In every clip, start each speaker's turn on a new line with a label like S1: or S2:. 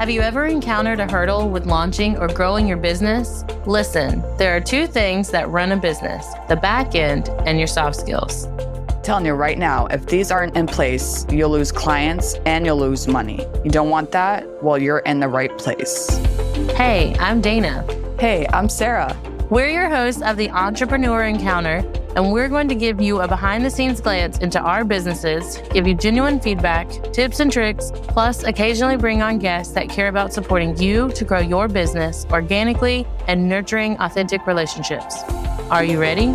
S1: Have you ever encountered a hurdle with launching or growing your business? Listen, there are two things that run a business, the back end and your soft skills.
S2: Telling you right now, if these aren't in place, you'll lose clients and you'll lose money. You don't want that? Well, you're in the right place.
S1: Hey, I'm Dana.
S2: Hey, I'm Sarah.
S1: We're your hosts of the Entrepreneur Encounter, and we're going to give you a behind-the-scenes glance into our businesses, give you genuine feedback, tips and tricks, plus occasionally bring on guests that care about supporting you to grow your business organically and nurturing authentic relationships. Are you ready?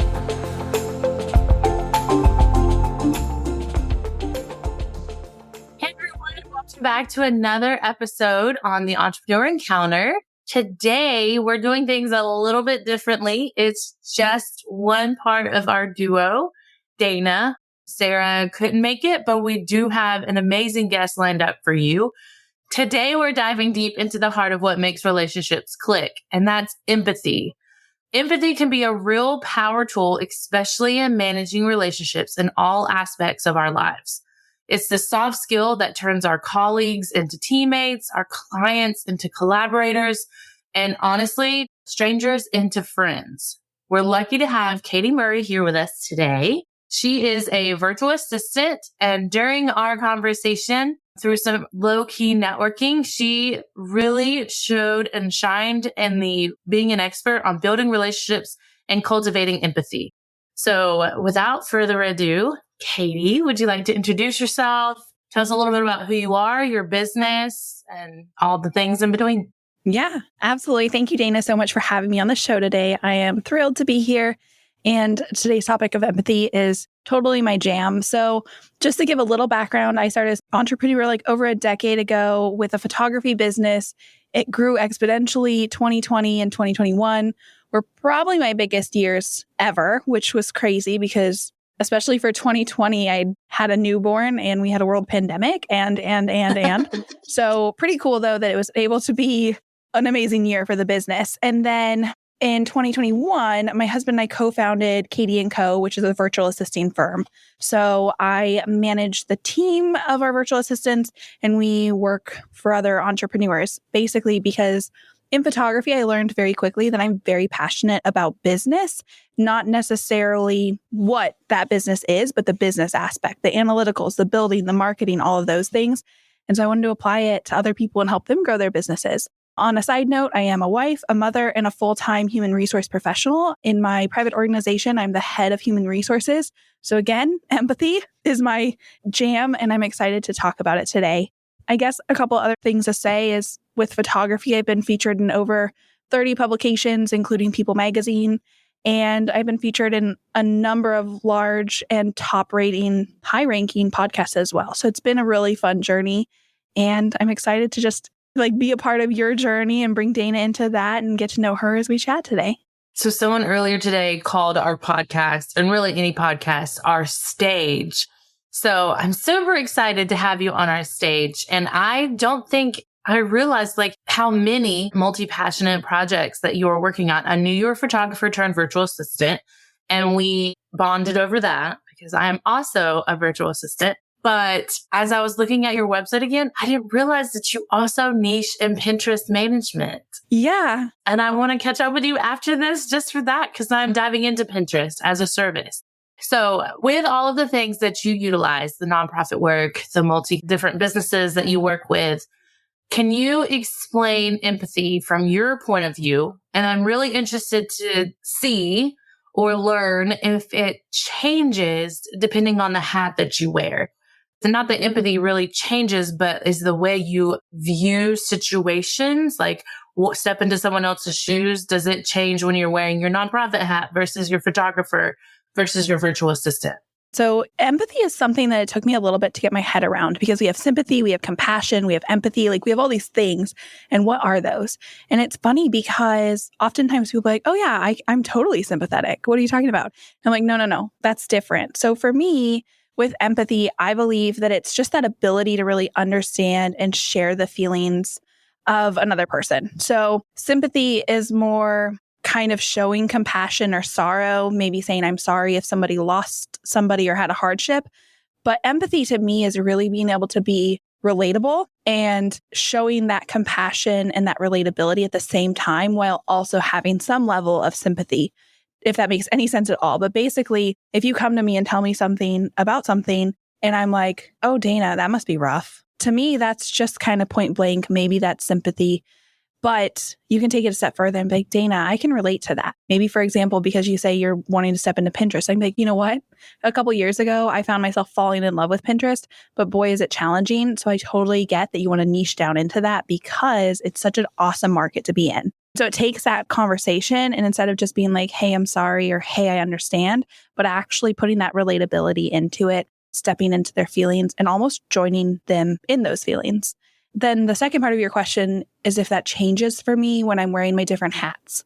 S1: Hey everyone, welcome back to another episode on the Entrepreneur Encounter. Today, we're doing things a little bit differently. It's just one part of our duo, Dana. Sarah couldn't make it, but we do have an amazing guest lined up for you. Today, we're diving deep into the heart of what makes relationships click, and that's empathy. Empathy can be a real power tool, especially in managing relationships in all aspects of our lives. It's the soft skill that turns our colleagues into teammates, our clients into collaborators, and honestly, strangers into friends. We're lucky to have Katy Murray here with us today. She is a virtual assistant, and during our conversation, through some low-key networking, she really showed and shined in the being an expert on building relationships and cultivating empathy. So without further ado, Katy, would you like to introduce yourself? Tell us a little bit about who you are, your business, and all the things in between.
S3: Yeah, absolutely. Thank you, Dana, so much for having me on the show today. I am thrilled to be here. And today's topic of empathy is totally my jam. So just to give a little background, I started as an entrepreneur like over a decade ago with a photography business. It grew exponentially. 2020 and 2021 were probably my biggest years ever, which was crazy because especially for 2020, I had a newborn and we had a world pandemic and. So pretty cool, though, that it was able to be an amazing year for the business. And then in 2021, my husband and I co-founded Katy & Co., which is a virtual assisting firm. So I manage the team of our virtual assistants and we work for other entrepreneurs, basically because in photography, I learned very quickly that I'm very passionate about business, not necessarily what that business is, but the business aspect, the analyticals, the building, the marketing, all of those things. And so I wanted to apply it to other people and help them grow their businesses. On a side note, I am a wife, a mother, and a full-time human resource professional. In my private organization, I'm the head of human resources. So again, empathy is my jam, and I'm excited to talk about it today. I guess a couple other things to say is with photography, I've been featured in over 30 publications, including People magazine, and I've been featured in a number of large and top-rating, high-ranking podcasts as well. So it's been a really fun journey, and I'm excited to just be a part of your journey and bring Dana into that and get to know her as we chat today.
S1: So someone earlier today called our podcast, and really any podcast, our stage. So I'm super excited to have you on our stage. And I don't think I realized how many multi-passionate projects that you were working on. I knew you were a photographer turned virtual assistant, and we bonded over that because I am also a virtual assistant. But as I was looking at your website again, I didn't realize that you also niche in Pinterest management.
S3: Yeah.
S1: And I want to catch up with you after this just for that, because I'm diving into Pinterest as a service. So with all of the things that you utilize, the nonprofit work, the multi-different businesses that you work with, can you explain empathy from your point of view? And I'm really interested to see or learn if it changes depending on the hat that you wear. So not that empathy really changes, but is the way you view situations, step into someone else's shoes. Does it change when you're wearing your nonprofit hat versus your photographer versus your virtual assistant?
S3: So empathy is something that it took me a little bit to get my head around because we have sympathy, we have compassion, we have empathy, we have all these things. And what are those? And it's funny because oftentimes people are like, oh yeah, I'm totally sympathetic. What are you talking about? I'm like, no, that's different. So for me, with empathy, I believe that it's just that ability to really understand and share the feelings of another person. So sympathy is more kind of showing compassion or sorrow, maybe saying I'm sorry if somebody lost somebody or had a hardship. But empathy to me is really being able to be relatable and showing that compassion and that relatability at the same time while also having some level of sympathy, if that makes any sense at all. But basically, if you come to me and tell me something about something and I'm like, oh, Dana, that must be rough. To me, that's just kind of point blank. Maybe that's sympathy. But you can take it a step further and be like, Dana, I can relate to that. Maybe, for example, because you say you're wanting to step into Pinterest, I'm like, you know what? A couple years ago, I found myself falling in love with Pinterest, but boy, is it challenging. So I totally get that you want to niche down into that because it's such an awesome market to be in. So it takes that conversation, and instead of just being like, hey, I'm sorry, or hey, I understand, but actually putting that relatability into it, stepping into their feelings and almost joining them in those feelings. Then the second part of your question is if that changes for me when I'm wearing my different hats.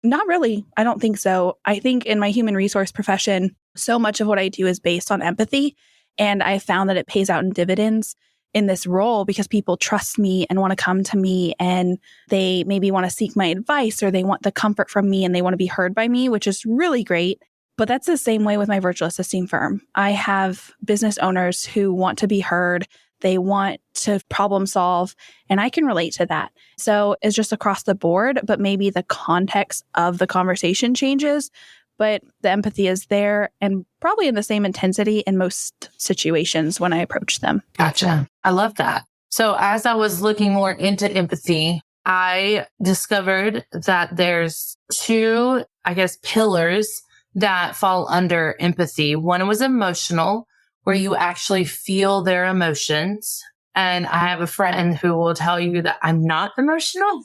S3: Not really. I don't think so. I think in my human resource profession, so much of what I do is based on empathy. And I found that it pays out in dividends in this role because people trust me and want to come to me, and they maybe want to seek my advice, or they want the comfort from me and they want to be heard by me, which is really great. But that's the same way with my virtual assisting firm. I have business owners who want to be heard. They want to problem solve, and I can relate to that. So it's just across the board, but maybe the context of the conversation changes, but the empathy is there and probably in the same intensity in most situations when I approach them.
S1: Gotcha. I love that. So as I was looking more into empathy, I discovered that there's two, pillars that fall under empathy. One was emotional, where you actually feel their emotions. And I have a friend who will tell you that I'm not emotional.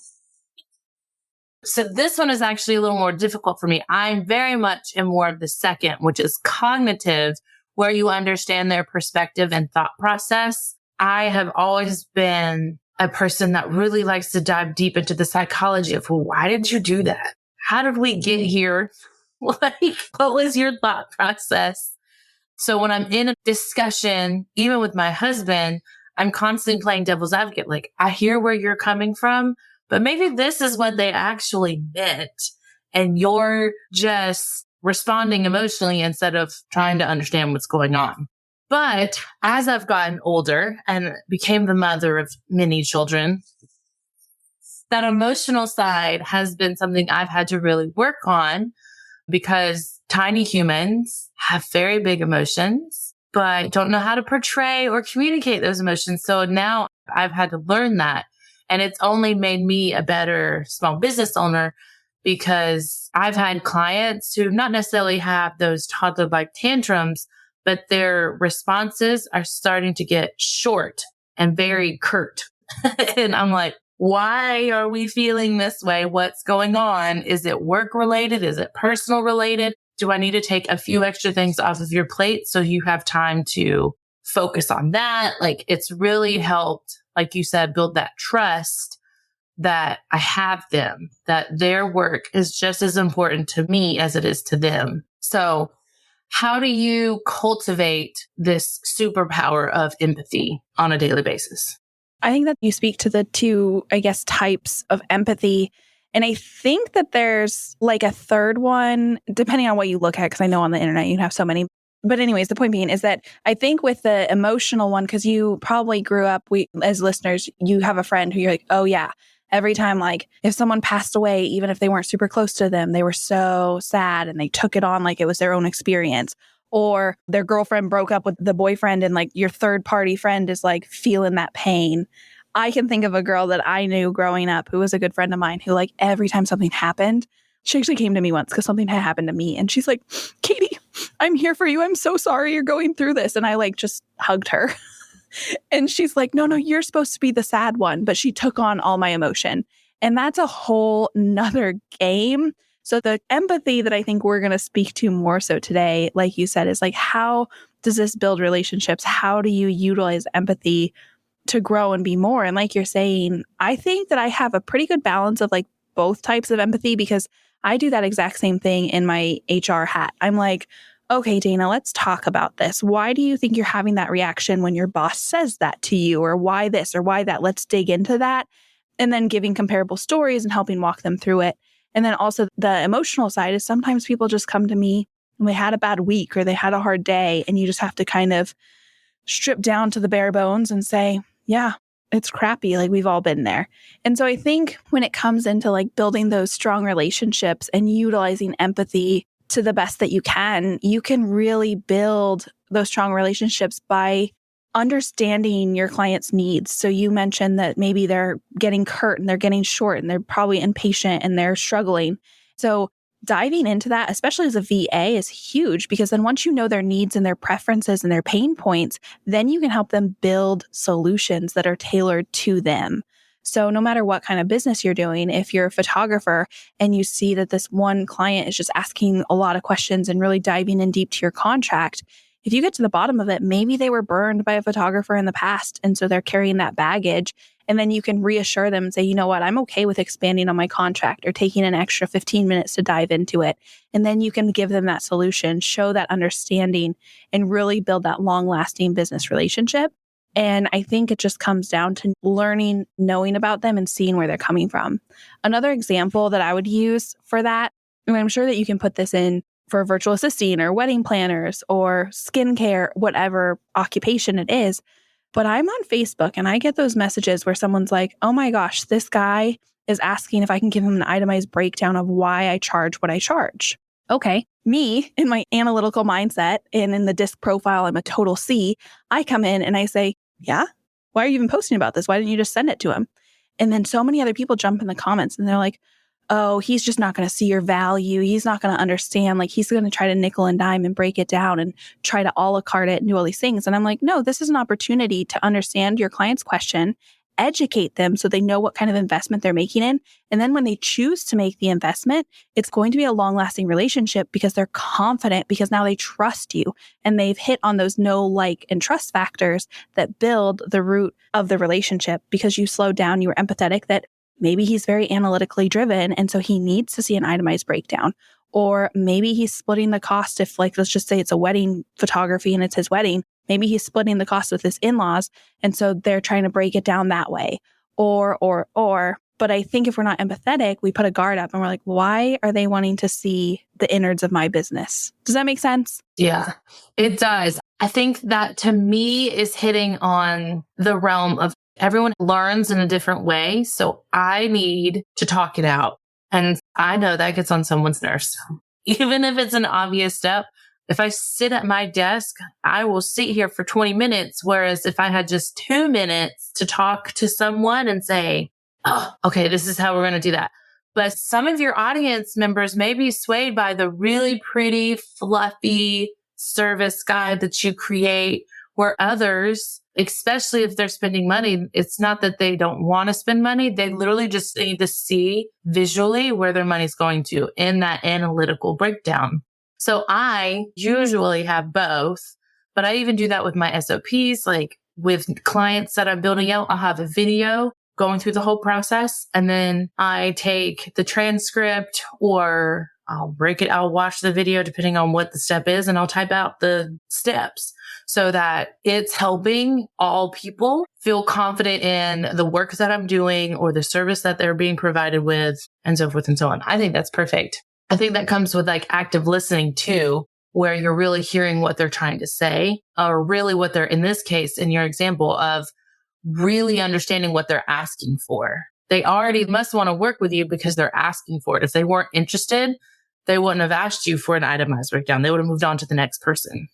S1: So this one is actually a little more difficult for me. I'm very much in more of the second, which is cognitive, where you understand their perspective and thought process. I have always been a person that really likes to dive deep into the psychology of, well, why did you do that? How did we get here? What was your thought process? So when I'm in a discussion, even with my husband, I'm constantly playing devil's advocate. Like, I hear where you're coming from, but maybe this is what they actually meant. And you're just responding emotionally instead of trying to understand what's going on. But as I've gotten older and became the mother of many children, that emotional side has been something I've had to really work on, because tiny humans have very big emotions, but don't know how to portray or communicate those emotions. So now I've had to learn that. And it's only made me a better small business owner, because I've had clients who not necessarily have those toddler-like tantrums, but their responses are starting to get short and very curt. And I'm like, why are we feeling this way? What's going on? Is it work related? Is it personal related? Do I need to take a few extra things off of your plate so you have time to focus on that? Like, it's really helped, like you said, build that trust that I have them, that their work is just as important to me as it is to them. So how do you cultivate this superpower of empathy on a daily basis?
S3: I think that you speak to the two, types of empathy. And I think that there's like a third one, depending on what you look at, because I know on the internet you have so many. But anyways, the point being is that I think with the emotional one, because you probably grew up, as listeners, you have a friend who you're like, oh yeah, every time, like if someone passed away, even if they weren't super close to them, they were so sad and they took it on like it was their own experience. Or their girlfriend broke up with the boyfriend and like your third party friend is like feeling that pain. I can think of a girl that I knew growing up who was a good friend of mine who, like, every time something happened, she actually came to me once because something had happened to me. And she's like, Katy, I'm here for you. I'm so sorry you're going through this. And I like just hugged her. And she's like, no, you're supposed to be the sad one. But she took on all my emotion. And that's a whole nother game. So the empathy that I think we're going to speak to more so today, like you said, is like, how does this build relationships? How do you utilize empathy to grow and be more? And like you're saying, I think that I have a pretty good balance of like both types of empathy, because I do that exact same thing in my HR hat. I'm like, okay, Dana, let's talk about this. Why do you think you're having that reaction when your boss says that to you? Or why this or why that? Let's dig into that. And then giving comparable stories and helping walk them through it. And then also the emotional side is sometimes people just come to me and they had a bad week or they had a hard day, and you just have to kind of strip down to the bare bones and say, yeah, it's crappy. Like we've all been there. And so I think when it comes into like building those strong relationships and utilizing empathy to the best that you can really build those strong relationships by understanding your client's needs. So you mentioned that maybe they're getting curt and they're getting short and they're probably impatient and they're struggling. So diving into that, especially as a VA, is huge because then once you know their needs and their preferences and their pain points, then you can help them build solutions that are tailored to them. So no matter what kind of business you're doing, if you're a photographer and you see that this one client is just asking a lot of questions and really diving in deep to your contract, if you get to the bottom of it, maybe they were burned by a photographer in the past. And so they're carrying that baggage. And then you can reassure them and say, you know what, I'm okay with expanding on my contract or taking an extra 15 minutes to dive into it. And then you can give them that solution, show that understanding, and really build that long-lasting business relationship. And I think it just comes down to learning, knowing about them, and seeing where they're coming from. Another example that I would use for that, and I'm sure that you can put this in for virtual assisting or wedding planners or skincare, whatever occupation it is. But I'm on Facebook and I get those messages where someone's like, oh my gosh, this guy is asking if I can give him an itemized breakdown of why I charge what I charge. Okay. Me, in my analytical mindset and in the disc profile, I'm a total C. I come in and I say, yeah, why are you even posting about this? Why didn't you just send it to him? And then so many other people jump in the comments and they're like, oh, he's just not going to see your value. He's not going to understand. Like he's going to try to nickel and dime and break it down and try to a la carte it and do all these things. And I'm like, no, this is an opportunity to understand your client's question, educate them so they know what kind of investment they're making in. And then when they choose to make the investment, it's going to be a long-lasting relationship because they're confident because now they trust you and they've hit on those know, like, and trust factors that build the root of the relationship because you slowed down, you were empathetic that maybe he's very analytically driven and so he needs to see an itemized breakdown. Or maybe he's splitting the cost if, like, let's just say it's a wedding photography and it's his wedding. Maybe he's splitting the cost with his in-laws. And so they're trying to break it down that way. Or. But I think if we're not empathetic, we put a guard up and we're like, why are they wanting to see the innards of my business? Does that make sense?
S1: Yeah, it does. I think that to me is hitting on the realm of everyone learns in a different way. So I need to talk it out. And I know that gets on someone's nerves. Even if it's an obvious step, if I sit at my desk, I will sit here for 20 minutes. Whereas if I had just 2 minutes to talk to someone and say, oh, okay, this is how we're going to do that. But some of your audience members may be swayed by the really pretty, fluffy service guide that you create, where others, especially if they're spending money, it's not that they don't want to spend money. They literally just need to see visually where their money's going to in that analytical breakdown. So I usually have both, but I even do that with my SOPs. Like with clients that I'm building out, I'll have a video going through the whole process. And then I take the transcript, or I'll break it. I'll watch the video depending on what the step is, and I'll type out the steps so that it's helping all people feel confident in the work that I'm doing or the service that they're being provided with, and so forth and so on. I think that's perfect. I think that comes with like active listening too, where you're really hearing what they're trying to say, or really what they're, in this case, in your example of really understanding what they're asking for. They already must want to work with you because they're asking for it. If they weren't interested, they wouldn't have asked you for an itemized breakdown. They would have moved on to the next person.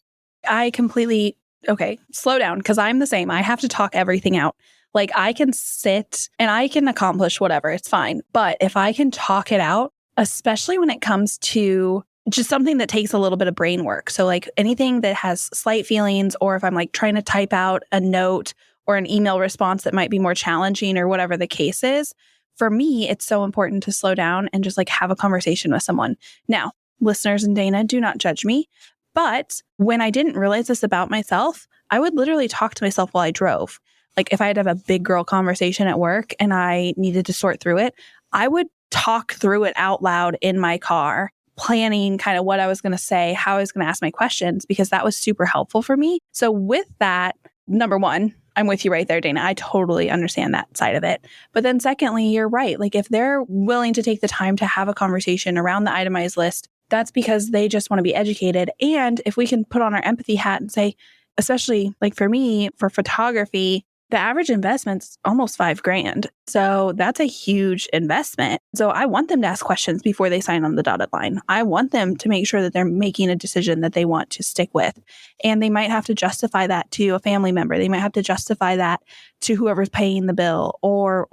S3: I completely, okay, slow down, because I'm the same. I have to talk everything out. Like I can sit and I can accomplish whatever, it's fine. But if I can talk it out, especially when it comes to just something that takes a little bit of brain work. So like anything that has slight feelings, or if I'm like trying to type out a note or an email response that might be more challenging or whatever the case is, for me, it's so important to slow down and just like have a conversation with someone. Now, listeners and Dana, do not judge me. But when I didn't realize this about myself, I would literally talk to myself while I drove. Like if I had to have a big girl conversation at work and I needed to sort through it, I would talk through it out loud in my car, planning kind of what I was going to say, how I was going to ask my questions, because that was super helpful for me. So with that, number one, I'm with you right there, Dana. I totally understand that side of it. But then secondly, you're right. Like if they're willing to take the time to have a conversation around the itemized list, that's because they just want to be educated. And if we can put on our empathy hat and say, especially like for me, for photography, the average investment's almost $5,000. So that's a huge investment. So I want them to ask questions before they sign on the dotted line. I want them to make sure that they're making a decision that they want to stick with. And they might have to justify that to a family member. They might have to justify that to whoever's paying the bill or.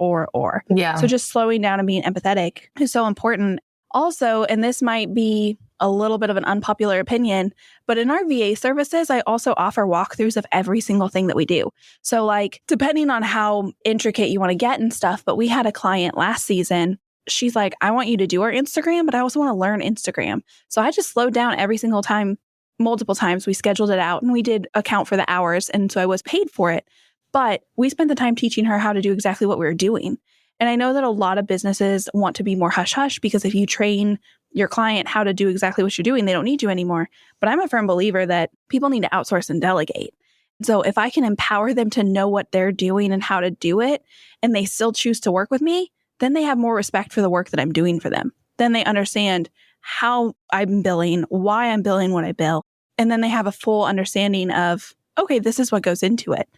S1: Yeah.
S3: So just slowing down and being empathetic is so important. Also, and this might be a little bit of an unpopular opinion, but in our VA services, I also offer walkthroughs of every single thing that we do. So like, depending on how intricate you want to get and stuff, but we had a client last season. She's like, I want you to do our Instagram, but I also want to learn Instagram. So I just slowed down every single time, multiple times. We scheduled it out and we did account for the hours. And so I was paid for it, but we spent the time teaching her how to do exactly what we were doing. And I know that a lot of businesses want to be more hush-hush because if you train your client how to do exactly what you're doing, they don't need you anymore. But I'm a firm believer that people need to outsource and delegate. So if I can empower them to know what they're doing and how to do it, and they still choose to work with me, then they have more respect for the work that I'm doing for them. Then they understand how I'm billing, why I'm billing what I bill. And then they have a full understanding of, okay, this is what goes into it.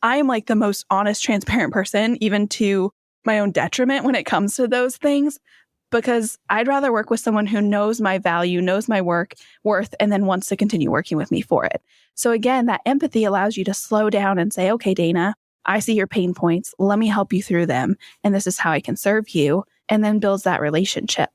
S3: I am like the most honest, transparent person, even to my own detriment when it comes to those things, because I'd rather work with someone who knows my value, knows my worth, and then wants to continue working with me for it. So again, that empathy allows you to slow down and say, okay, Dana, I see your pain points. Let me help you through them. And this is how I can serve you. And then builds that relationship.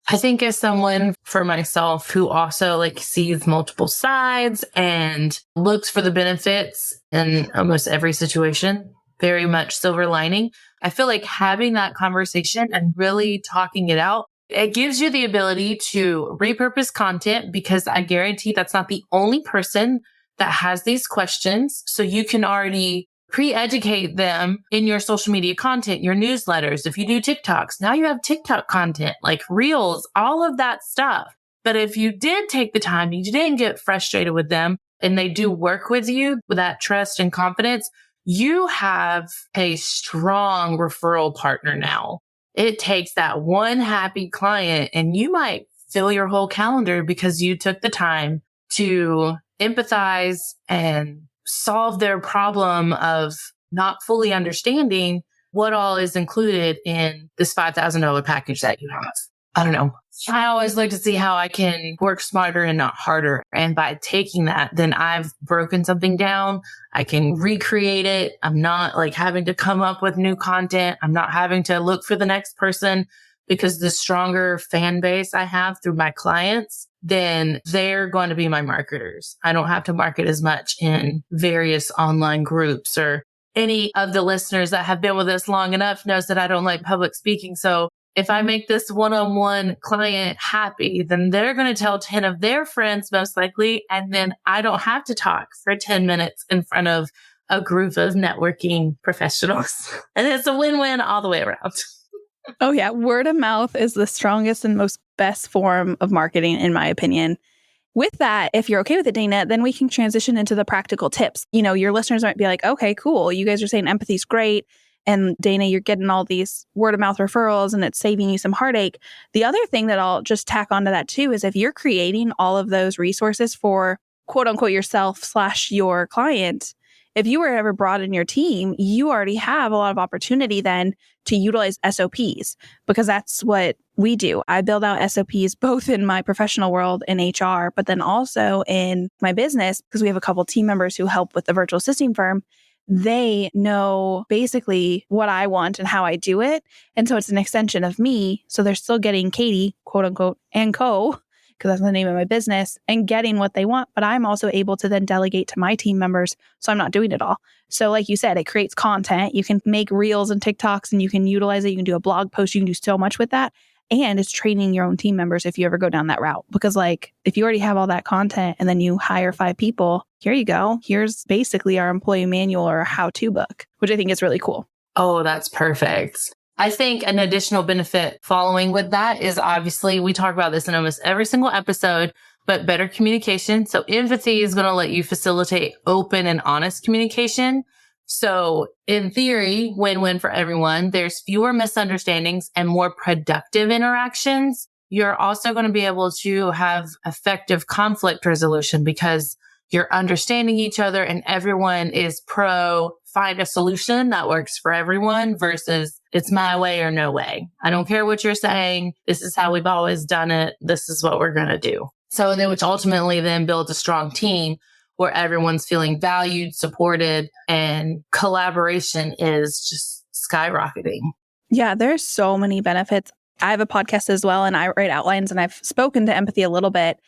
S1: I think as someone for myself who also like sees multiple sides and looks for the benefits in almost every situation, very much silver lining, I feel like having that conversation and really talking it out, it gives you the ability to repurpose content because I guarantee that's not the only person that has these questions. So you can already pre-educate them in your social media content, your newsletters. If you do TikToks, now you have TikTok content, like reels, all of that stuff. But if you did take the time, you didn't get frustrated with them and they do work with you with that trust and confidence, you have a strong referral partner now. It takes that one happy client and you might fill your whole calendar because you took the time to empathize and solve their problem of not fully understanding what all is included in this $5,000 package that you have. I don't know. I always look to see how I can work smarter and not harder. And by taking that, then I've broken something down. I can recreate it. I'm not like having to come up with new content. I'm not having to look for the next person because the stronger fan base I have through my clients, then they're going to be my marketers. I don't have to market as much in various online groups, or any of the listeners that have been with us long enough knows that I don't like public speaking. So if I make this one-on-one client happy, then they're going to tell 10 of their friends most likely. And then I don't have to talk for 10 minutes in front of a group of networking professionals. And it's a win-win all the way around.
S3: Oh yeah. Word of mouth is the strongest and most best form of marketing, in my opinion. With that, if you're okay with it, Dana, then we can transition into the practical tips. You know, your listeners might be like, okay, cool. You guys are saying empathy's great. And Dana, you're getting all these word of mouth referrals and it's saving you some heartache. The other thing that I'll just tack onto that too is if you're creating all of those resources for quote unquote yourself / your client, if you were ever brought in your team, you already have a lot of opportunity then to utilize SOPs, because that's what we do. I build out SOPs both in my professional world in HR, but then also in my business, because we have a couple team members who help with the virtual assisting firm. They know basically what I want and how I do it. And so it's an extension of me. So they're still getting Katy, quote unquote, and co, because that's the name of my business, and getting what they want. But I'm also able to then delegate to my team members. So I'm not doing it all. So like you said, it creates content. You can make reels and TikToks and you can utilize it. You can do a blog post. You can do so much with that. And it's training your own team members if you ever go down that route. Because like, if you already have all that content and then you hire 5 people, here you go. Here's basically our employee manual or a how-to book, which I think is really cool.
S1: Oh, that's perfect. I think an additional benefit following with that is obviously, we talk about this in almost every single episode, but better communication. So empathy is going to let you facilitate open and honest communication. So in theory, win-win for everyone. There's fewer misunderstandings and more productive interactions. You're also going to be able to have effective conflict resolution because you're understanding each other and everyone is pro find a solution that works for everyone versus it's my way or no way. I don't care what you're saying. This is how we've always done it. This is what we're going to do. So then, which ultimately then builds a strong team where everyone's feeling valued, supported, and collaboration is just skyrocketing.
S3: Yeah, there's so many benefits. I have a podcast as well, and I write outlines, and I've spoken to empathy a little bit.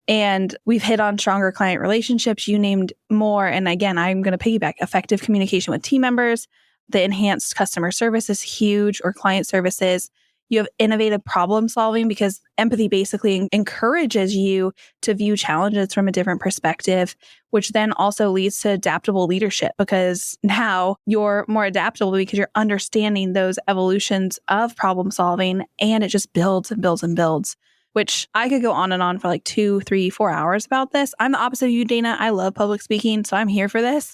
S3: And we've hit on stronger client relationships. You named more. And again, I'm going to piggyback effective communication with team members. The enhanced customer service is huge, or client services. You have innovative problem solving because empathy basically encourages you to view challenges from a different perspective, which then also leads to adaptable leadership because now you're more adaptable because you're understanding those evolutions of problem solving, and it just builds and builds and builds. Which I could go on and on for like 2, 3, 4 hours about this. I'm the opposite of you, Dana. I love public speaking, so I'm here for this.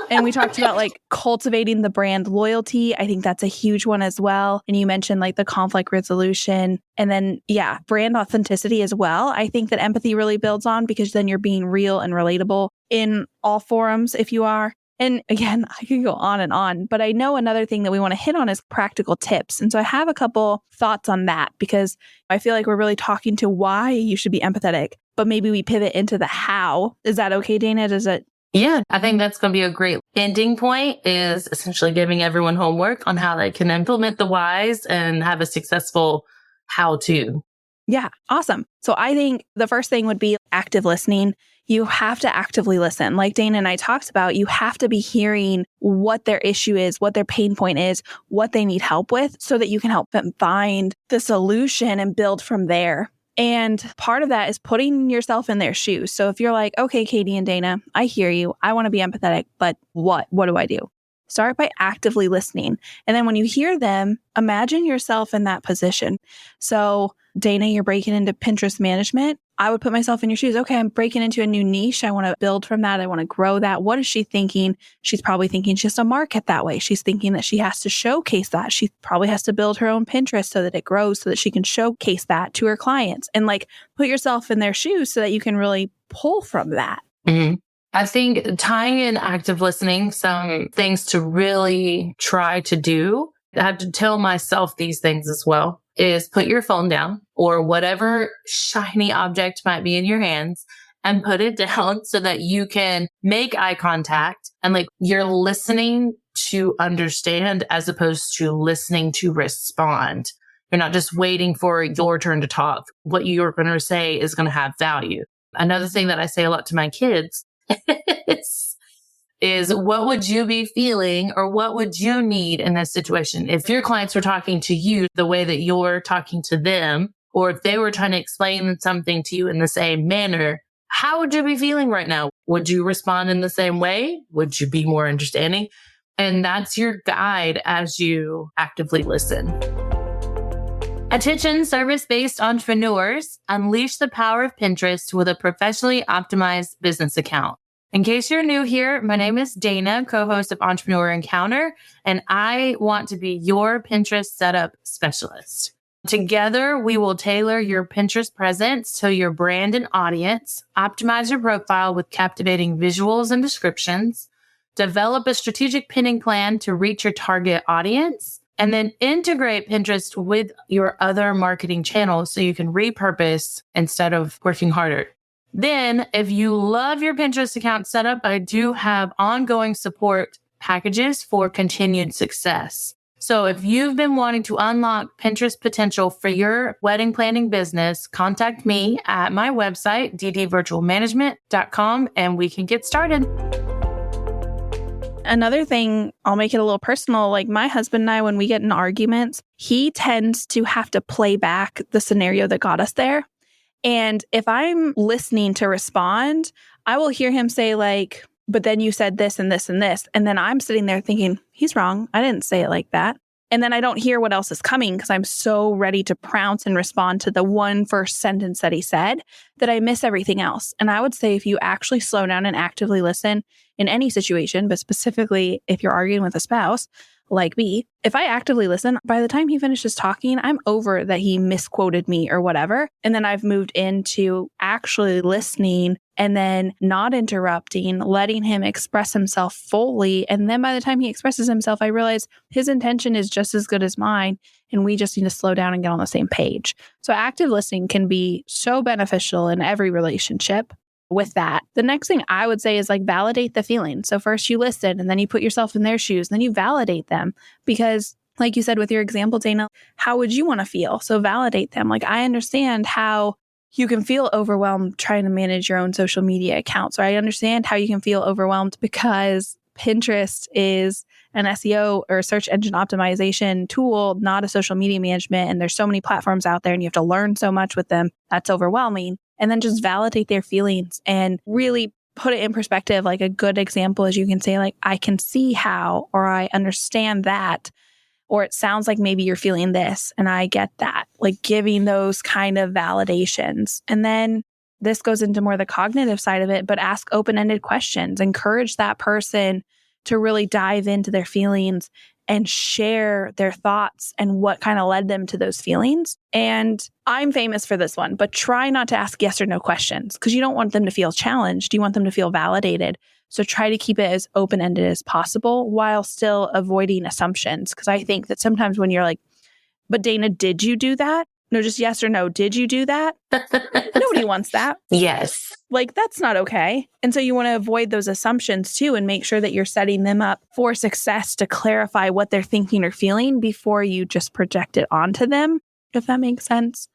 S3: And we talked about like cultivating the brand loyalty. I think that's a huge one as well. And you mentioned like the conflict resolution. And then, yeah, brand authenticity as well. I think that empathy really builds on because then you're being real and relatable in all forums if you are. And again, I could go on, but I know another thing that we want to hit on is practical tips. And so I have a couple thoughts on that because I feel like we're really talking to why you should be empathetic, but maybe we pivot into the how. Is that okay, Dana? Does it?
S1: Yeah, I think that's going to be a great ending point is essentially giving everyone homework on how they can implement the whys and have a successful how-to.
S3: Yeah, awesome. So I think the first thing would be active listening. You have to actively listen. Like Dana and I talked about, you have to be hearing what their issue is, what their pain point is, what they need help with so that you can help them find the solution and build from there. And part of that is putting yourself in their shoes. So if you're like, okay, Katy and Dana, I hear you. I want to be empathetic, but what do I do? Start by actively listening. And then when you hear them, imagine yourself in that position. So Dana, you're breaking into Pinterest management. I would put myself in your shoes. Okay, I'm breaking into a new niche. I want to build from that. I want to grow that. What is she thinking? She's probably thinking she has to market that way. She's thinking that she has to showcase that. She probably has to build her own Pinterest so that it grows so that she can showcase that to her clients and like put yourself in their shoes so that you can really pull from that.
S1: Mm-hmm. I think tying in active listening, some things to really try to do, I have to tell myself these things as well, is put your phone down or whatever shiny object might be in your hands and put it down so that you can make eye contact and like you're listening to understand as opposed to listening to respond. You're not just waiting for your turn to talk. What you're going to say is going to have value. Another thing that I say a lot to my kids is what would you be feeling or what would you need in this situation? If your clients were talking to you the way that you're talking to them, or if they were trying to explain something to you in the same manner, how would you be feeling right now? Would you respond in the same way? Would you be more understanding? And that's your guide as you actively listen. Attention service-based entrepreneurs, unleash the power of Pinterest with a professionally optimized business account. In case you're new here, my name is Dana, co-host of Entrepreneur Encounter, and I want to be your Pinterest setup specialist. Together, we will tailor your Pinterest presence to your brand and audience, optimize your profile with captivating visuals and descriptions, develop a strategic pinning plan to reach your target audience, and then integrate Pinterest with your other marketing channels so you can repurpose instead of working harder. Then, if you love your Pinterest account setup, I do have ongoing support packages for continued success. So if you've been wanting to unlock Pinterest potential for your wedding planning business, contact me at my website, ddvirtualmanagement.com, and we can get started.
S3: Another thing, I'll make it a little personal, like my husband and I, when we get in arguments, he tends to have to play back the scenario that got us there. And if I'm listening to respond, I will hear him say like, but then you said this and this and this. And then I'm sitting there thinking, he's wrong. I didn't say it like that. And then I don't hear what else is coming because I'm so ready to pounce and respond to the one first sentence that he said that I miss everything else. And I would say if you actually slow down and actively listen in any situation, but specifically if you're arguing with a spouse, like me, if I actively listen, by the time he finishes talking, I'm over that he misquoted me or whatever. And then I've moved into actually listening and then not interrupting, letting him express himself fully. And then by the time he expresses himself, I realize his intention is just as good as mine. And we just need to slow down and get on the same page. So active listening can be so beneficial in every relationship. With that, the next thing I would say is like validate the feeling. So first you listen and then you put yourself in their shoes, then you validate them because like you said with your example, Dana, how would you want to feel? So validate them. Like I understand how you can feel overwhelmed trying to manage your own social media accounts, or I understand how you can feel overwhelmed because Pinterest is an SEO or search engine optimization tool, not a social media management. And there's so many platforms out there and you have to learn so much with them. That's overwhelming. And then just validate their feelings and really put it in perspective. Like a good example is you can say like, I can see how, or I understand that, or it sounds like maybe you're feeling this and I get that, like giving those kind of validations. And then this goes into more the cognitive side of it, but ask open-ended questions, encourage that person to really dive into their feelings and share their thoughts and what kind of led them to those feelings. And I'm famous for this one, but try not to ask yes or no questions because you don't want them to feel challenged. You want them to feel validated. So try to keep it as open-ended as possible while still avoiding assumptions. Because I think that sometimes when you're like, but Dana, did you do that? No, just yes or no. Did you do that? Nobody wants that.
S1: Yes.
S3: Like, that's not okay. And so you want to avoid those assumptions too and make sure that you're setting them up for success to clarify what they're thinking or feeling before you just project it onto them, if that makes sense.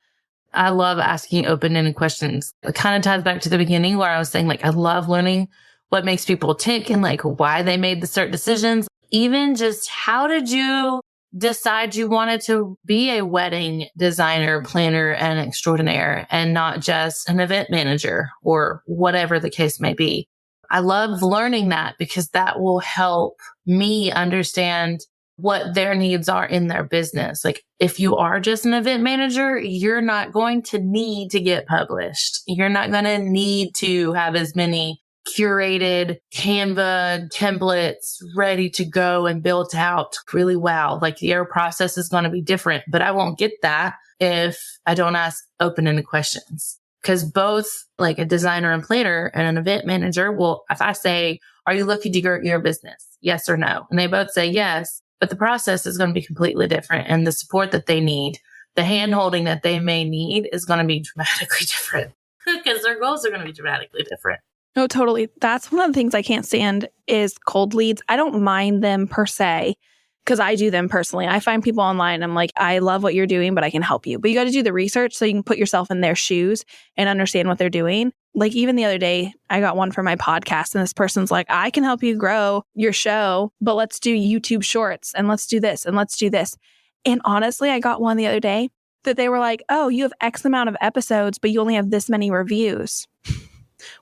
S1: I love asking open-ended questions. It kind of ties back to the beginning where I was saying, like, I love learning what makes people tick and like why they made the certain decisions. Even just how did you decide you wanted to be a wedding designer, planner, and extraordinaire and not just an event manager or whatever the case may be. I love learning that because that will help me understand what their needs are in their business. Like if you are just an event manager, you're not going to need to get published. You're not going to need to have as many curated Canva templates ready to go and built out really well. Like your process is going to be different, but I won't get that if I don't ask open-ended questions. Because both like a designer and planner and an event manager will, if I say, are you looking to grow your business? Yes or no? And they both say yes, but the process is going to be completely different. And the support that they need, the hand holding that they may need is going to be dramatically different because their goals are going to be dramatically different.
S3: No, totally. That's one of the things I can't stand is cold leads. I don't mind them per se because I do them personally. I find people online. I'm like, I love what you're doing, but I can help you. But you got to do the research so you can put yourself in their shoes and understand what they're doing. Like even the other day, I got one for my podcast and this person's like, I can help you grow your show, but let's do YouTube shorts and let's do this and let's do this. And honestly, I got one the other day that they were like, oh, you have X amount of episodes, but you only have this many reviews.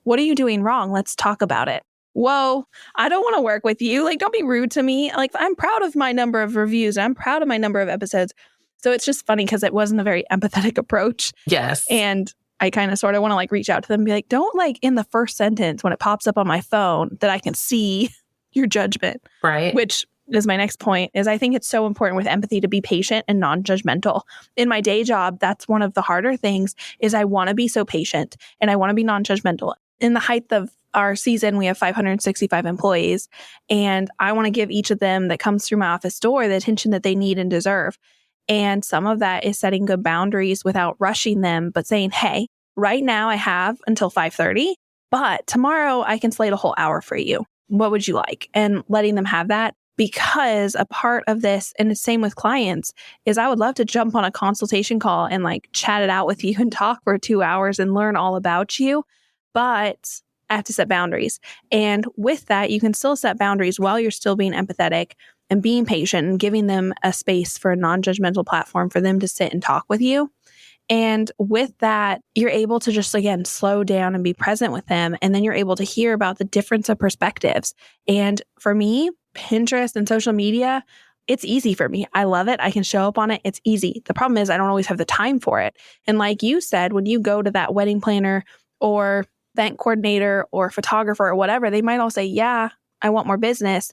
S3: What are you doing wrong? Let's talk about it. Whoa, I don't want to work with you. Like, don't be rude to me. Like, I'm proud of my number of reviews. I'm proud of my number of episodes. So it's just funny because it wasn't a very empathetic approach.
S1: Yes.
S3: And I kind of sort of want to like reach out to them and be like, don't like in the first sentence when it pops up on my phone that I can see your judgment.
S1: Right.
S3: Which is my next point is I think it's so important with empathy to be patient and non-judgmental. In my day job, that's one of the harder things is I want to be so patient and I want to be non-judgmental. In the height of our season, we have 565 employees and I want to give each of them that comes through my office door the attention that they need and deserve. And some of that is setting good boundaries without rushing them, but saying, hey, right now I have until 5:30, but tomorrow I can slate a whole hour for you. What would you like? And letting them have that. Because a part of this, and the same with clients, is I would love to jump on a consultation call and like chat it out with you and talk for 2 hours and learn all about you. But I have to set boundaries. And with that, you can still set boundaries while you're still being empathetic and being patient and giving them a space for a non-judgmental platform for them to sit and talk with you. And with that, you're able to just, again, slow down and be present with them. And then you're able to hear about the difference of perspectives. And for me, Pinterest and social media, it's easy for me. I love it. I can show up on it. It's easy. The problem is I don't always have the time for it. And like you said, when you go to that wedding planner or event coordinator or photographer or whatever, they might all say, yeah, I want more business.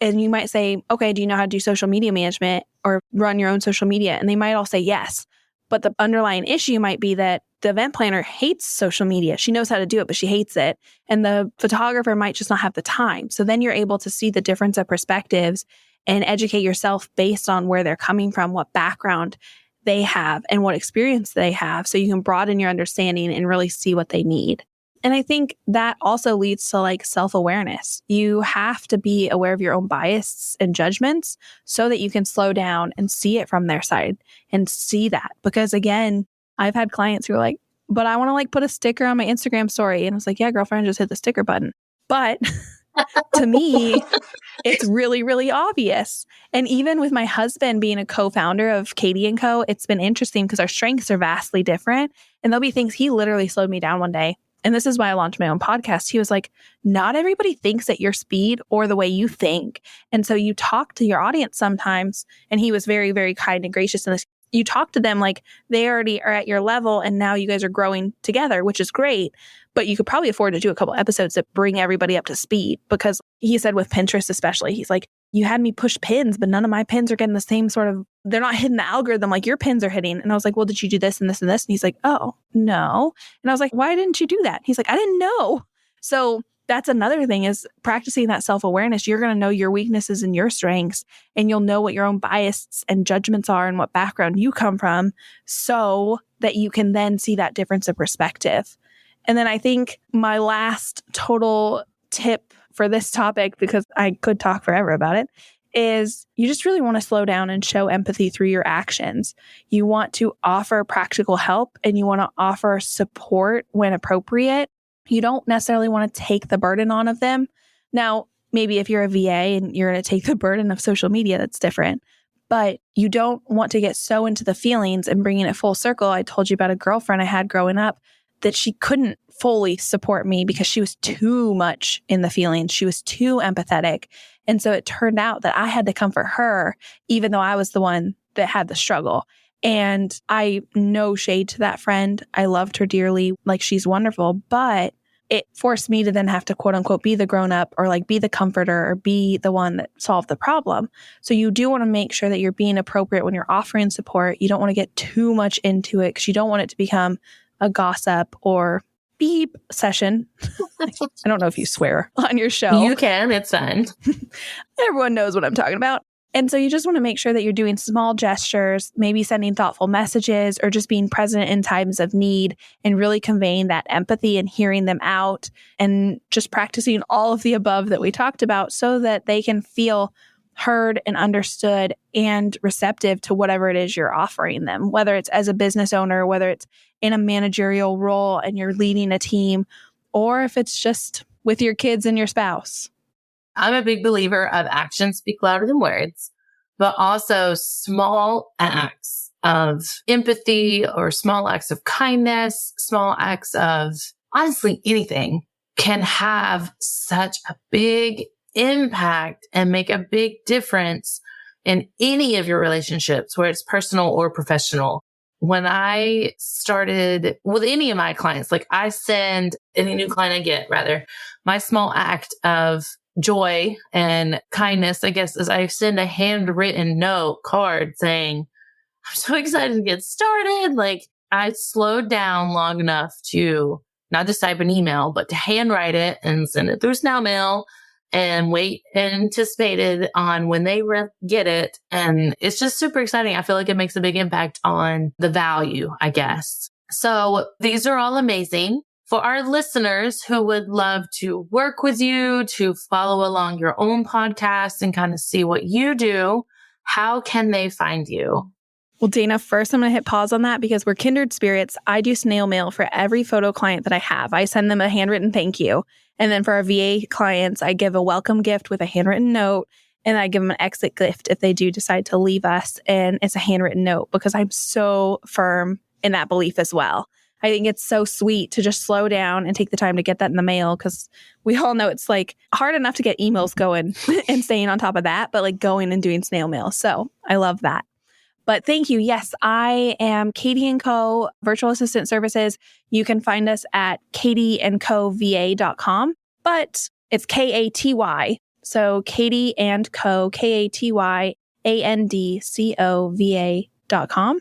S3: And you might say, okay, do you know how to do social media management or run your own social media? And they might all say yes. But the underlying issue might be that the event planner hates social media. She knows how to do it, but she hates it. And the photographer might just not have the time. So then you're able to see the difference of perspectives and educate yourself based on where they're coming from, what background they have, and what experience they have. So you can broaden your understanding and really see what they need. And I think that also leads to like self-awareness. You have to be aware of your own biases and judgments so that you can slow down and see it from their side and see that. Because again, I've had clients who are like, but I want to like put a sticker on my Instagram story. And I was like, yeah, girlfriend, just hit the sticker button. But to me, it's really, really obvious. And even with my husband being a co-founder of Katy & Co., it's been interesting because our strengths are vastly different. And there'll be things he literally slowed me down one day. And this is why I launched my own podcast. He was like, not everybody thinks at your speed or the way you think. And so you talk to your audience sometimes. And he was very, very kind and gracious in this. You talk to them like they already are at your level and now you guys are growing together, which is great. But you could probably afford to do a couple episodes that bring everybody up to speed, because he said with Pinterest especially, he's like, you had me push pins, but none of my pins are getting the same sort of, they're not hitting the algorithm like your pins are hitting. And I was like, well, did you do this and this and this? And he's like, oh, no. And I was like, why didn't you do that? He's like, I didn't know. So that's another thing, is practicing that self-awareness. You're going to know your weaknesses and your strengths, and you'll know what your own biases and judgments are and what background you come from, so that you can then see that difference of perspective. And then I think my last total tip for this topic, because I could talk forever about it, is you just really want to slow down and show empathy through your actions. You want to offer practical help and you want to offer support when appropriate. You don't necessarily want to take the burden on of them. Now, maybe if you're a VA and you're going to take the burden of social media, that's different. But you don't want to get so into the feelings and bringing it full circle. I told you about a girlfriend I had growing up that she couldn't fully support me because she was too much in the feelings. She was too empathetic. And so it turned out that I had to comfort her, even though I was the one that had the struggle. And I, no shade to that friend. I loved her dearly. Like, she's wonderful, but it forced me to then have to quote unquote be the grown up, or like be the comforter, or be the one that solved the problem. So you do want to make sure that you're being appropriate when you're offering support. You don't want to get too much into it because you don't want it to become a gossip or beep session. I don't know if you swear on your show.
S1: You can, it's fun.
S3: Everyone knows what I'm talking about. And so you just want to make sure that you're doing small gestures, maybe sending thoughtful messages, or just being present in times of need and really conveying that empathy and hearing them out, and just practicing all of the above that we talked about so that they can feel heard and understood and receptive to whatever it is you're offering them, whether it's as a business owner, whether it's in a managerial role and you're leading a team, or if it's just with your kids and your spouse.
S1: I'm a big believer of actions speak louder than words, but also small acts of empathy or small acts of kindness, small acts of honestly anything can have such a big impact and make a big difference in any of your relationships, whether it's personal or professional. When I started with any of my clients, like I send any new client I get, rather, my small act of joy and kindness, I guess, is I send a handwritten note card saying, I'm so excited to get started. Like, I slowed down long enough to not just type an email, but to handwrite it and send it through snail mail and wait anticipated on when they get it. And it's just super exciting. I feel like it makes a big impact on the value, I guess. So these are all amazing. For our listeners who would love to work with you, to follow along your own podcast and kind of see what you do, how can they find you?
S3: Well, Dana, first I'm going to hit pause on that because we're kindred spirits. I do snail mail for every photo client that I have. I send them a handwritten thank you. And then for our VA clients, I give a welcome gift with a handwritten note, and I give them an exit gift if they do decide to leave us. And it's a handwritten note because I'm so firm in that belief as well. I think it's so sweet to just slow down and take the time to get that in the mail, because we all know it's like hard enough to get emails going and staying on top of that, but like going and doing snail mail. So I love that. But thank you. Yes, I am Katy & Co. Virtual Assistant Services. You can find us at katyandcova.com, but it's Katy. So Katy and Co, KatyandCova.com.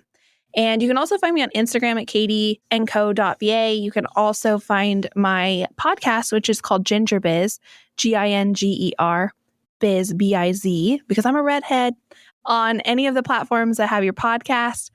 S3: And you can also find me on Instagram at katyandco.va. You can also find my podcast, which is called Ginger Biz, Ginger, Biz, B-I-Z, because I'm a redhead, on any of the platforms that have your podcast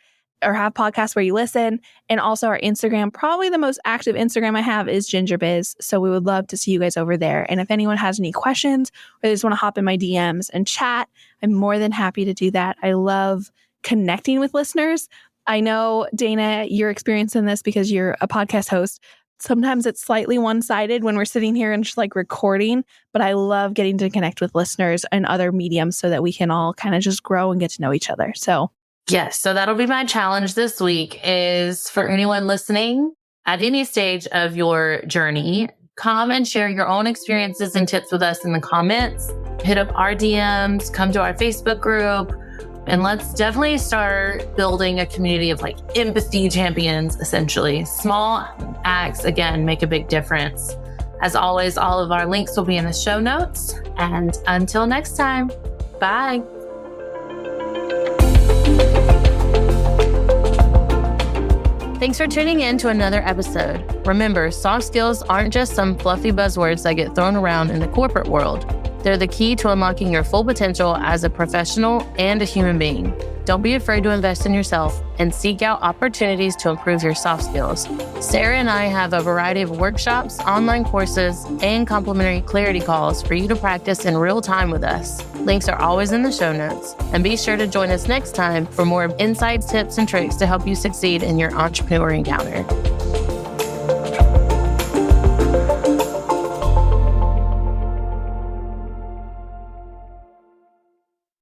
S3: or have podcasts where you listen. And also our Instagram, probably the most active Instagram I have is Ginger Biz. So we would love to see you guys over there. And if anyone has any questions or they just want to hop in my DMs and chat, I'm more than happy to do that. I love connecting with listeners. I know, Dana, you're experiencing this because you're a podcast host. Sometimes it's slightly one-sided when we're sitting here and just like recording, but I love getting to connect with listeners and other mediums so that we can all kind of just grow and get to know each other. So
S1: yes, so that'll be my challenge this week is for anyone listening at any stage of your journey, come and share your own experiences and tips with us in the comments. Hit up our DMs, come to our Facebook group, and let's definitely start building a community of like empathy champions, essentially. Small acts, again, make a big difference. As always, all of our links will be in the show notes. And until next time, bye. Thanks for tuning in to another episode. Remember, soft skills aren't just some fluffy buzzwords that get thrown around in the corporate world. They're the key to unlocking your full potential as a professional and a human being. Don't be afraid to invest in yourself and seek out opportunities to improve your soft skills. Sarah and I have a variety of workshops, online courses, and complimentary clarity calls for you to practice in real time with us. Links are always in the show notes. And be sure to join us next time for more insights, tips, and tricks to help you succeed in your entrepreneur encounter.